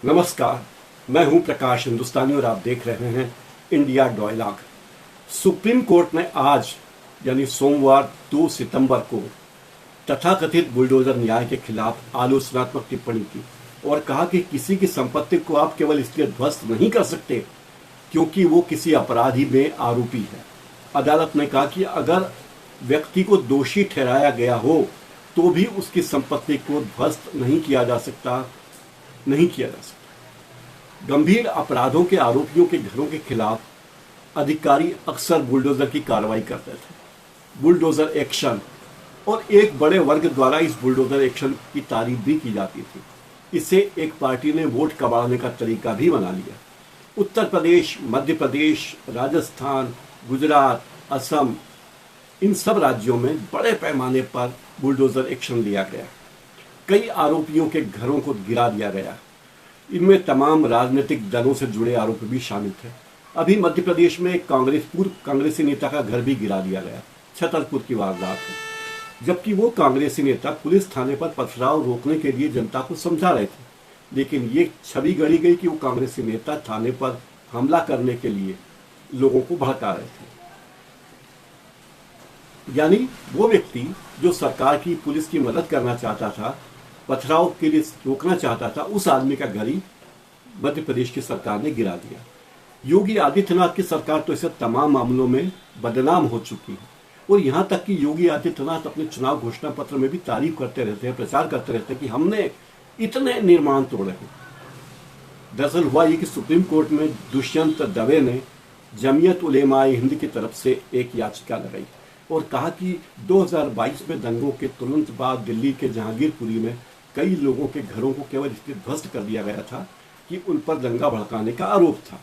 नमस्कार, मैं हूं प्रकाश हिंदुस्तानी और आप देख रहे हैं इंडिया डायलॉग। सुप्रीम कोर्ट ने आज यानी सोमवार 2 सितंबर को तथाकथित बुलडोजर न्याय के खिलाफ आलोचनात्मक टिप्पणी की और कहा कि किसी की संपत्ति को आप केवल इसलिए ध्वस्त नहीं कर सकते क्योंकि वो किसी अपराधी में आरोपी है। अदालत ने कहा कि अगर व्यक्ति को दोषी ठहराया गया हो तो भी उसकी संपत्ति को ध्वस्त नहीं किया जा सकता। गंभीर अपराधों के आरोपियों के घरों के खिलाफ अधिकारी अक्सर बुलडोजर की कार्रवाई करते थे। बुलडोजर एक्शन और एक बड़े वर्ग द्वारा इस बुलडोजर एक्शन की तारीफ भी की जाती थी। इसे एक पार्टी ने वोट कबाड़ने का तरीका भी बना लिया। उत्तर प्रदेश, मध्य प्रदेश, राजस्थान, गुजरात, असम, इन सब राज्यों में बड़े पैमाने पर बुलडोजर एक्शन लिया गया। कई आरोपियों के घरों को गिरा दिया गया। इनमें तमाम राजनीतिक दलों से जुड़े आरोपी भी शामिल थे। अभी मध्य प्रदेश में एक पूर्व कांग्रेसी नेता का घर भी गिरा दिया गया। छतरपुर की वारदात है, जबकि वो कांग्रेसी नेता पुलिस थाने पर पथराव रोकने के लिए जनता को समझा रहे थे, लेकिन ये छवि गढ़ी गई कि वो कांग्रेसी नेता थाने पर हमला करने के लिए लोगों को भड़का रहे थे। यानी वो व्यक्ति जो सरकार की, पुलिस की मदद करना चाहता था, पथराव के लिए रोकना चाहता था, उस आदमी का घर ही मध्य प्रदेश की सरकार ने गिरा दिया। योगी आदित्यनाथ की सरकार तो इसे तमाम मामलों में बदनाम हो चुकी है और यहाँ तक कि योगी आदित्यनाथ अपने चुनाव घोषणा पत्र में भी तारीफ करते रहते हैं, प्रचार करते रहते हैं कि हमने इतने निर्माण तोड़े हैं। दरअसल हुआ ये कि सुप्रीम कोर्ट में दुष्यंत दवे ने जमीयत उलेमाए हिंद की तरफ से एक याचिका लगाई और कहा कि 2022 में दंगों के तुरंत बाद दिल्ली के जहांगीरपुरी में कई लोगों के घरों को केवल इसलिए ध्वस्त कर दिया गया था कि उन पर दंगा भड़काने का आरोप था।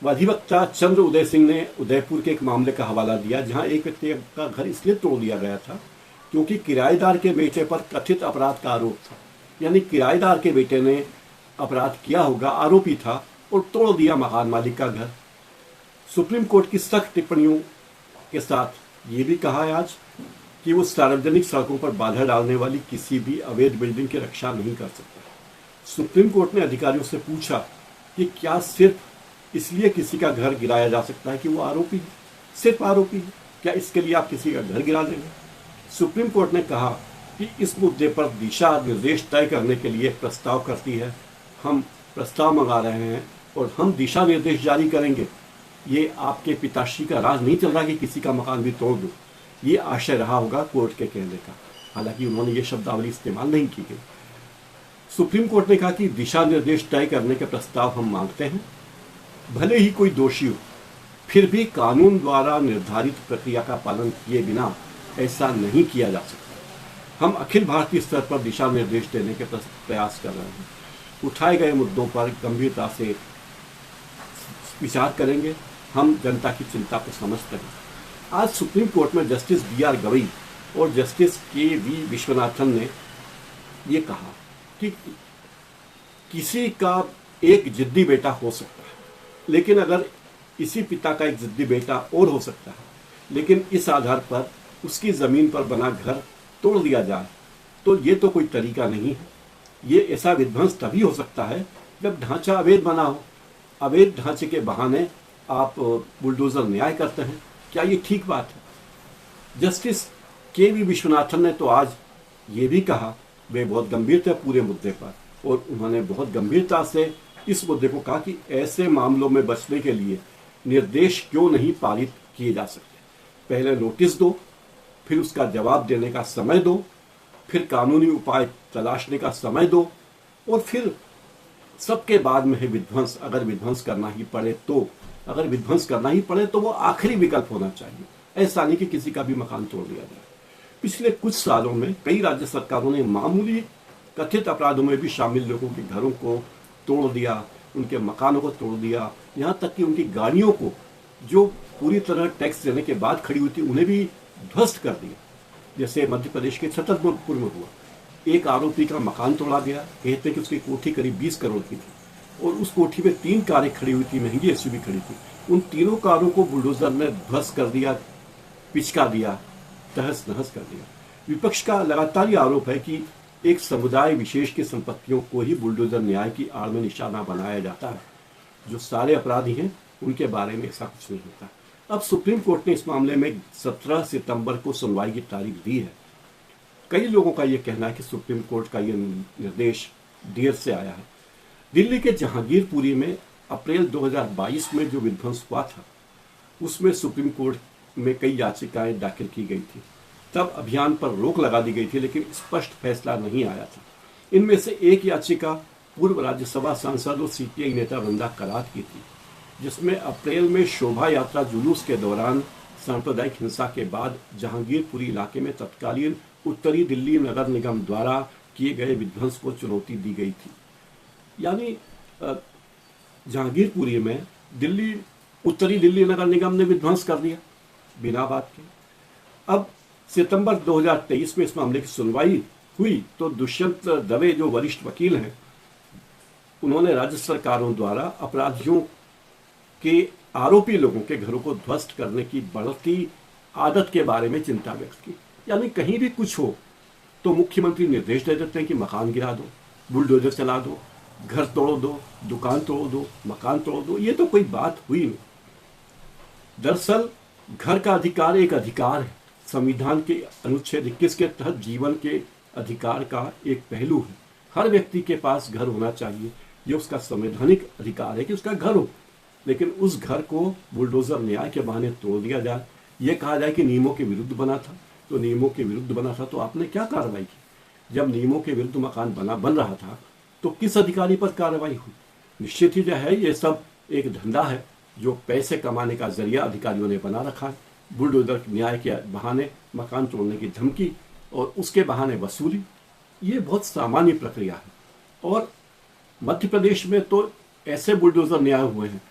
अधिवक्ता चंद्र उदय सिंह ने उदयपुर के एक मामले का हवाला दिया जहां एक व्यक्ति का घर इसलिए तोड़ दिया गया था क्योंकि किराएदार के बेटे पर कथित अपराध का आरोप था। यानी किराएदार के बेटे ने अपराध किया होगा, आरोपी था और तोड़ दिया मकान मालिक का घर। सुप्रीम कोर्ट की सख्त टिप्पणियों के साथ ये भी कहा है आज कि वो सार्वजनिक सड़कों पर बाधा डालने वाली किसी भी अवैध बिल्डिंग की रक्षा नहीं कर सकता। सुप्रीम कोर्ट ने अधिकारियों से पूछा कि क्या सिर्फ इसलिए किसी का घर गिराया जा सकता है कि वो आरोपी है, सिर्फ आरोपी है, क्या इसके लिए आप किसी का घर गिरा देंगे? सुप्रीम कोर्ट ने कहा कि इस मुद्दे पर दिशा निर्देश तय करने के लिए प्रस्ताव करती है। हम प्रस्ताव मंगा रहे हैं और हम दिशा निर्देश जारी करेंगे। ये आपके पिताश्री का राज नहीं चल रहा कि किसी का मकान भी तोड़ दो। ये आशय रहा होगा कोर्ट के कहने का, हालांकि उन्होंने ये शब्दावली इस्तेमाल नहीं की गई। सुप्रीम कोर्ट ने कहा कि दिशा निर्देश तय करने के प्रस्ताव हम मांगते हैं। भले ही कोई दोषी हो, फिर भी कानून द्वारा निर्धारित प्रक्रिया का पालन किए बिना ऐसा नहीं किया जा सकता। हम अखिल भारतीय स्तर पर दिशा निर्देश देने के प्रयास कर रहे हैं। उठाए गए मुद्दों पर गंभीरता से विचार करेंगे। हम जनता की चिंता को समझते हैं। आज सुप्रीम कोर्ट में जस्टिस BR गवई और जस्टिस KV विश्वनाथन ने ये कहा कि किसी का एक जिद्दी बेटा हो सकता है, लेकिन अगर इसी पिता का एक जिद्दी बेटा और हो सकता है, लेकिन इस आधार पर उसकी ज़मीन पर बना घर तोड़ दिया जाए तो ये तो कोई तरीका नहीं है। ये ऐसा विध्वंस तभी हो सकता है जब ढांचा अवैध बना हो। अवैध ढांचे के बहाने आप बुलडोजर न्याय करते हैं, क्या ये ठीक बात है? जस्टिस KV विश्वनाथन ने तो आज ये भी कहा, वे बहुत गंभीर थे पूरे मुद्दे पर और उन्होंने बहुत गंभीरता से इस मुद्दे को कहा कि ऐसे मामलों में बचने के लिए निर्देश क्यों नहीं पारित किए जा सकते। पहले नोटिस दो, फिर उसका जवाब देने का समय दो, फिर कानूनी उपाय तलाशने का समय दो और फिर सबके बाद में है विध्वंस। अगर विध्वंस करना ही पड़े तो वो आखिरी विकल्प होना चाहिए। ऐसा नहीं कि किसी का भी मकान तोड़ दिया जाए। पिछले कुछ सालों में कई राज्य सरकारों ने मामूली कथित अपराधों में भी शामिल लोगों के घरों को तोड़ दिया, उनके मकानों को तोड़ दिया, यहाँ तक कि उनकी गाड़ियों को जो पूरी तरह टैक्स देने के बाद खड़ी हुई थी उन्हें भी ध्वस्त कर दिया। जैसे मध्य प्रदेश के छतरपुर में हुआ, एक आरोपी का मकान तोड़ा गया। कहते हैं कि उसकी कोठी करीब 20 करोड़ की थी और उस कोठी में 3 कारें खड़ी हुई थी, महंगी SUV खड़ी थी। उन तीनों कारों को बुलडोजर ने ध्वस्त कर दिया, पिचका दिया, तहस नहस कर दिया। विपक्ष का लगातार ये आरोप है कि एक समुदाय विशेष की संपत्तियों को ही बुलडोजर न्याय की आड़ में निशाना बनाया जाता है। जो सारे अपराधी हैं उनके बारे में ऐसा कुछ नहीं होता। अब सुप्रीम कोर्ट ने इस मामले में 17 सितंबर को सुनवाई की तारीख दी है। कई लोगों का यह कहना है कि सुप्रीम कोर्ट का यह निर्देश देर से आया है। दिल्ली के जहांगीरपुरी में अप्रैल 2022 में जो विध्वंस हुआ था उसमें सुप्रीम कोर्ट में कई याचिकाएं दाखिल की गई थी। तब अभियान पर रोक लगा दी गई थी, लेकिन स्पष्ट फैसला नहीं आया था। इनमें से एक याचिका पूर्व राज्यसभा सांसद और सीपीआई नेता वृंदा करात की थी, जिसमें अप्रैल में शोभा यात्रा जुलूस के दौरान सांप्रदायिक हिंसा के बाद जहांगीरपुरी इलाके में तत्कालीन उत्तरी दिल्ली नगर निगम द्वारा किए गए विध्वंस को चुनौती दी गई थी। यानी जहांगीरपुरी में उत्तरी दिल्ली नगर निगम ने विध्वंस कर दिया बिना बात के। अब सितंबर 2023 में इस मामले की सुनवाई हुई तो दुष्यंत दवे जो वरिष्ठ वकील हैं, उन्होंने राज्य सरकारों द्वारा अपराधियों के आरोपी लोगों के घरों को ध्वस्त करने की बढ़ती आदत के बारे में चिंता व्यक्त की। यानी कहीं भी कुछ हो तो मुख्यमंत्री निर्देश दे देते हैं कि मकान गिरा दो, बुलडोजर चला दो, घर तोड़ दो, दुकान तोड़ दो, मकान तोड़ दो। ये तो कोई बात हुई नहीं। दरअसल घर का अधिकार एक अधिकार है। संविधान के अनुच्छेद 21 के तहत जीवन के अधिकार का एक पहलू है। हर व्यक्ति के पास घर होना चाहिए। ये उसका संवैधानिक अधिकार है कि उसका घर हो, लेकिन उस घर को बुलडोजर न्याय के बहाने तोड़ दिया जाए, ये कहा जाए कि नियमों के विरुद्ध बना था। तो नियमों के विरुद्ध बना था तो आपने क्या कार्रवाई की? जब नियमों के विरुद्ध मकान बन रहा था तो किस अधिकारी पर कार्रवाई हुई? निश्चित ही जो है ये सब एक धंधा है जो पैसे कमाने का जरिया अधिकारियों ने बना रखा है। बुलडोजर न्याय के बहाने मकान तोड़ने की धमकी और उसके बहाने वसूली, ये बहुत सामान्य प्रक्रिया है। और मध्य प्रदेश में तो ऐसे बुलडोजर न्याय हुए हैं,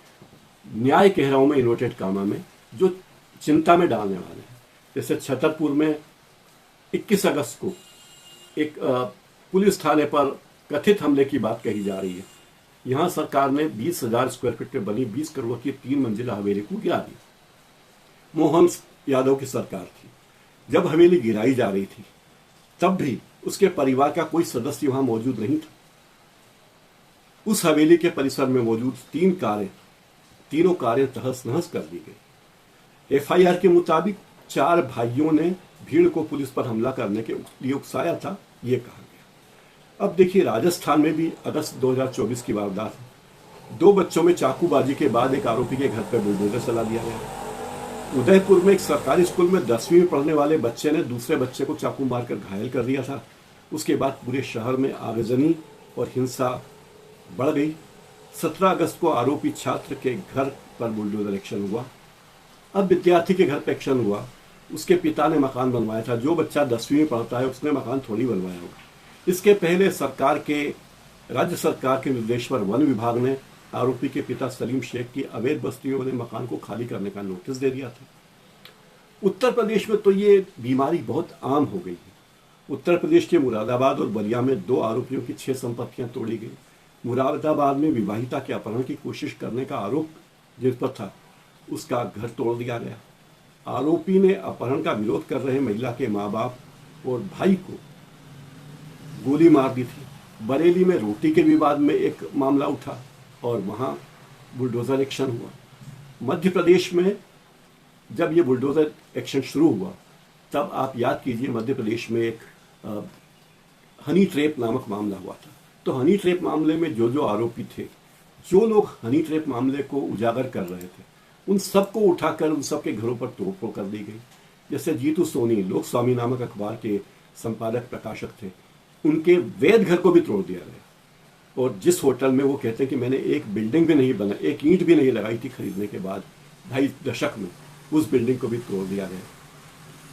न्याय कह रहा हूं मैं इन्वर्टेड कामा में, जो चिंता में डालने वाले हैं। जैसे छतरपुर में 21 अगस्त को एक पुलिस थाने पर कथित हमले की बात कही जा रही है। यहां सरकार ने 20,000 स्क्वायर फीट में बनी 20 करोड़ की 3 मंजिला हवेली को गिरा दी। मोहन यादव की सरकार थी। जब हवेली गिराई जा रही थी तब भी उसके परिवार का कोई सदस्य वहां मौजूद नहीं था। उस हवेली के परिसर में मौजूद तीनों कारें तहस नहस कर दी गई। एफआईआर के मुताबिक 4 भाइयों ने भीड़ को पुलिस पर हमला करने के लिए उकसाया था, ये कहा गया। अब देखिए राजस्थान में भी अगस्त 2024 की वारदात है। 2 बच्चों में चाकूबाजी के बाद एक आरोपी के घर पर बुलडोजर चला दिया गया। उदयपुर में एक सरकारी स्कूल में 10वीं में पढ़ने वाले बच्चे ने दूसरे बच्चे को चाकू मारकर घायल कर दिया था। उसके बाद पूरे शहर में आगजनी और हिंसा बढ़ गई। 17 अगस्त को आरोपी छात्र के घर पर बुलडोजर एक्शन हुआ। अब विद्यार्थी के घर पर एक्शन हुआ। उसके पिता ने मकान बनवाया था। जो बच्चा 10वीं में पढ़ता है उसने मकान थोड़ी बनवाया होगा। इसके पहले राज्य सरकार के निर्देश पर वन विभाग ने आरोपी के पिता सलीम शेख की अवैध बस्तियों में मकान को खाली करने का नोटिस दे दिया था। उत्तर प्रदेश में तो ये बीमारी बहुत आम हो गई है। उत्तर प्रदेश के मुरादाबाद और बलिया में 2 आरोपियों की 6 संपत्तियां तोड़ी गई। मुरादाबाद में विवाहिता के अपहरण की कोशिश करने का आरोप जिस पर था उसका घर तोड़ दिया गया। आरोपी ने अपहरण का विरोध कर रहे महिला के माँ बाप और भाई को गोली मार दी थी। बरेली में रोटी के विवाद में एक मामला उठा और वहां बुलडोजर एक्शन हुआ। मध्य प्रदेश में जब ये बुलडोजर एक्शन शुरू हुआ तब आप याद कीजिए मध्य प्रदेश में एक हनी ट्रैप नामक मामला हुआ था। तो हनी ट्रैप मामले में जो आरोपी थे, जो लोग हनी ट्रैप मामले को उजागर कर रहे थे, उन सबको उठाकर उन सबके घरों पर तोड़फोड़ कर दी गई। जैसे जीतू सोनी लोक स्वामी नामक अखबार के संपादक प्रकाशक थे, उनके वैध घर को भी तोड़ दिया गया। और जिस होटल में वो कहते हैं कि मैंने एक बिल्डिंग भी नहीं बना, एक ईंट भी नहीं लगाई थी खरीदने के बाद 2.5 दशक में, उस बिल्डिंग को भी तोड़ दिया गया।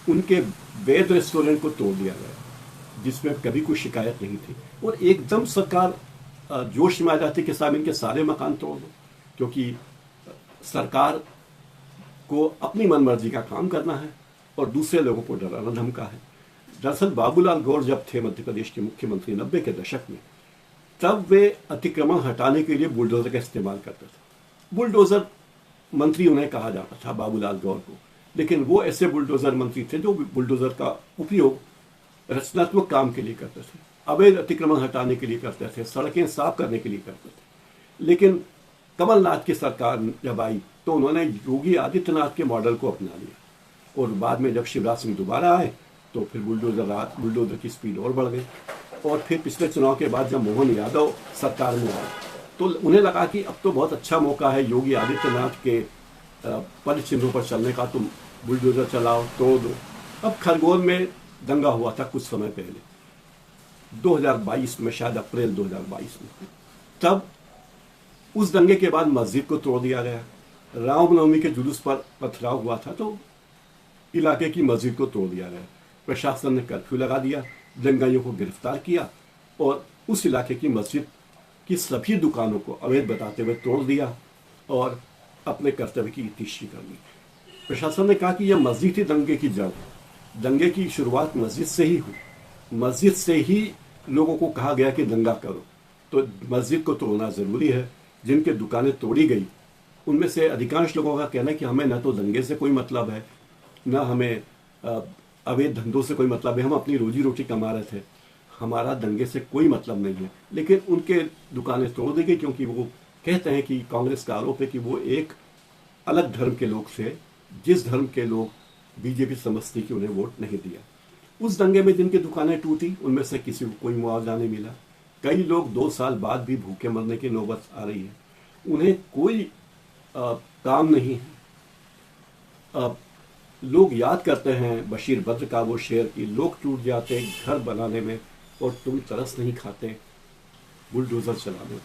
उनके वैध रेस्टोरेंट को तोड़ दिया गया जिसमें कभी कोई शिकायत नहीं थी। और एकदम सरकार जोश में आ जाती कि साहब इनके सारे मकान तोड़ दो, क्योंकि सरकार को अपनी मनमर्जी का काम करना है और दूसरे लोगों को डराना धमका है। दरअसल बाबूलाल गौर जब थे मध्य प्रदेश के मुख्यमंत्री 90 के दशक में, तब वे अतिक्रमण हटाने के लिए बुलडोजर का इस्तेमाल करते थे। बुलडोजर मंत्री उन्हें कहा जाता था बाबूलाल गौर को, लेकिन वो ऐसे बुलडोजर मंत्री थे जो बुलडोजर का उपयोग रचनात्मक काम के लिए करते थे। अवैध अतिक्रमण हटाने के लिए करते थे, सड़कें साफ करने के लिए करते थे। लेकिन कमलनाथ की सरकार जब आई तो उन्होंने योगी आदित्यनाथ के मॉडल को अपना लिया, और बाद में जब शिवराज सिंह दोबारा आए तो फिर बुलडोजर की स्पीड और बढ़ गई। और फिर पिछले चुनाव के बाद जब मोहन यादव सरकार में आए तो उन्हें लगा कि अब तो बहुत अच्छा मौका है योगी आदित्यनाथ के पद चिन्हों पर चलने का, तुम बुलडोजर चलाओ, तोड़ दो। अब खरगोन में दंगा हुआ था कुछ समय पहले, 2022 में, शायद अप्रैल 2022 में। तब उस दंगे के बाद मस्जिद को तोड़ दिया गया। रामनवमी के जुलूस पर पथराव हुआ था तो इलाके की मस्जिद को तोड़ दिया गया। प्रशासन ने कर्फ्यू लगा दिया, दंगाइयों को गिरफ्तार किया और उस इलाके की मस्जिद की सभी दुकानों को अवैध बताते हुए तोड़ दिया और अपने कर्तव्य की तीसरी कर ली। प्रशासन ने कहा कि यह मस्जिद ही दंगे की जड़ है, दंगे की शुरुआत मस्जिद से ही हुई, मस्जिद से ही लोगों को कहा गया कि दंगा करो, तो मस्जिद को तोड़ना ज़रूरी है। जिनके दुकानें तोड़ी गई उनमें से अधिकांश लोगों का कहना है कि हमें न तो दंगे से कोई मतलब है, न हमें अवैध धंधों से कोई मतलब है, हम अपनी रोजी रोटी कमा रहे थे, हमारा दंगे से कोई मतलब नहीं है। लेकिन उनके दुकानें तोड़ दी गई क्योंकि वो कहते हैं कि कांग्रेस का आरोप है कि वो एक अलग धर्म के लोग थे, जिस धर्म के लोग बीजेपी समझती कि उन्हें वोट नहीं दिया। उस दंगे में जिनकी दुकानें टूटी उनमें से किसी को कोई मुआवजा नहीं मिला। कई लोग 2 साल बाद भी भूखे मरने की नौबत आ रही है, उन्हें कोई काम नहीं है। लोग याद करते हैं बशीर बद्र का वो शेर कि लोग टूट जाते घर बनाने में और तुम तरस नहीं खाते बुलडोजर चलाने में।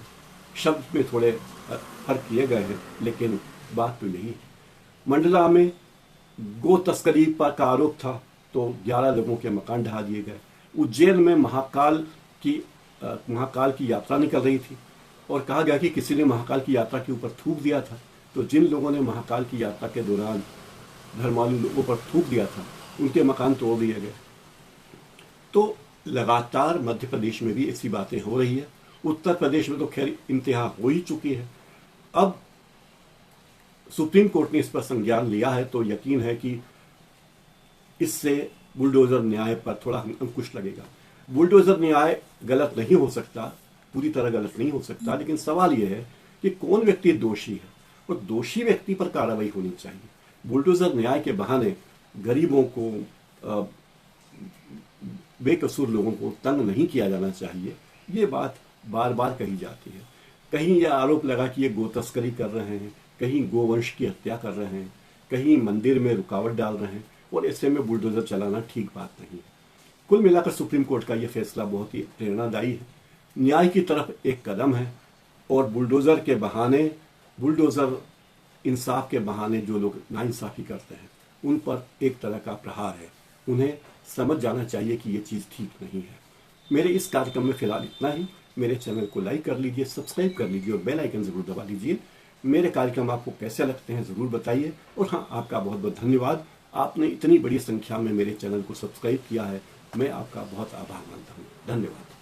शब्द में थोड़े फर्क किए गए हैं लेकिन बात तो यही है। मंडला में गो तस्करी पर का आरोप था तो 11 लोगों के मकान ढहा दिए गए। उज्जैन में महाकाल की यात्रा निकल रही थी और कहा गया कि किसी ने महाकाल की यात्रा के ऊपर थूक दिया था, तो जिन लोगों ने महाकाल की यात्रा के दौरान धर्मालु लोगों पर थूक दिया था उनके मकान तोड़ दिए गए। तो लगातार मध्य प्रदेश में भी ऐसी बातें हो रही है। उत्तर प्रदेश में तो खैर इंतहा हो ही चुकी है। अब सुप्रीम कोर्ट ने इस पर संज्ञान लिया है तो यकीन है कि इससे बुलडोजर न्याय पर थोड़ा अंकुश लगेगा। बुलडोजर न्याय गलत नहीं हो सकता, पूरी तरह गलत नहीं हो सकता, लेकिन सवाल यह है कि कौन व्यक्ति दोषी है और दोषी व्यक्ति पर कार्रवाई होनी चाहिए। बुलडोजर न्याय के बहाने गरीबों को, बेकसूर लोगों को तंग नहीं किया जाना चाहिए। ये बात बार बार कही जाती है। कहीं यह आरोप लगा कि ये गो तस्करी कर रहे हैं, कहीं गोवंश की हत्या कर रहे हैं, कहीं मंदिर में रुकावट डाल रहे हैं, और ऐसे में बुलडोजर चलाना ठीक बात नहीं है। कुल मिलाकर सुप्रीम कोर्ट का यह फैसला बहुत ही प्रेरणादायी है, न्याय की तरफ एक कदम है। और बुलडोजर इंसाफ के बहाने जो लोग नाइंसाफी करते हैं उन पर एक तरह का प्रहार है। उन्हें समझ जाना चाहिए कि ये चीज़ ठीक नहीं है। मेरे इस कार्यक्रम में फिलहाल इतना ही। मेरे चैनल को लाइक कर लीजिए, सब्सक्राइब कर लीजिए और बेल आइकन ज़रूर दबा लीजिए। मेरे कार्यक्रम आपको कैसे लगते हैं ज़रूर बताइए। और हाँ, आपका बहुत बहुत धन्यवाद, आपने इतनी बड़ी संख्या में मेरे चैनल को सब्सक्राइब किया है। मैं आपका बहुत आभार मानता हूँ। धन्यवाद।